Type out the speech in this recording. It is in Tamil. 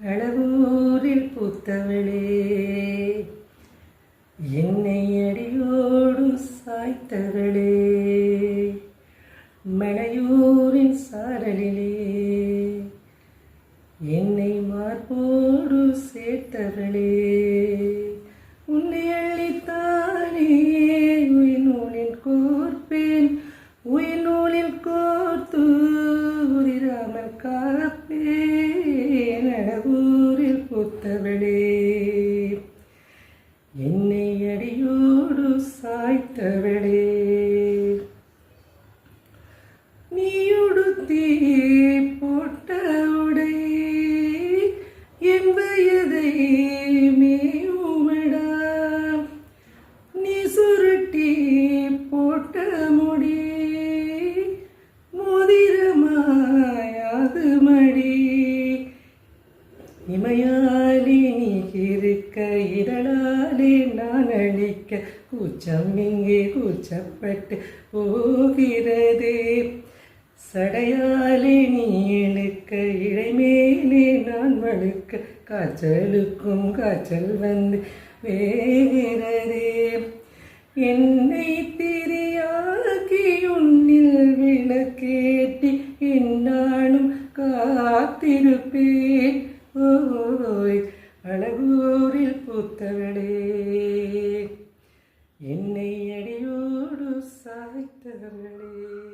அழகூரில் பூத்தவளே, என்னை அடியோடு சாய்த்தவளே, மலையூரின் சாரலிலே என்னை மார்போடு சேர்த்தவளே, உன்னை அள்ளித்தானே உயிர் நூலில் கோர்ப்பேன், உயிர் நூலில் கோர்த்து உதிராமல் காப்பேன். அழகூரில் பூத்தவளே, என்னை அடியோடு சாய்த்தவளே, நீயுடுத்தி போட்ட உடை என் வயதை மேயுமடா, நீ சுருட்டி போட்ட முடி மோதிரமாயாது மடி, இமையாலே நீ இருக்க இடலாலே நான் அழிக்க கூச்சம் இங்கே கூச்சப்பட்டு போகிறதே, சடையாலே நீ இழுக்க இடைமேலே நான் வழுக்க காய்ச்சலுக்கும் காய்ச்சல் வந்து வேகிறதே, என்னை திரியாக்கி உன்னில் விளக்கேற்றி என்னாலும் காத்திருப்பேன். ஓய் அழகூரில் பூத்தவளே, என்னை அடியோடு சாய்த்தவளே.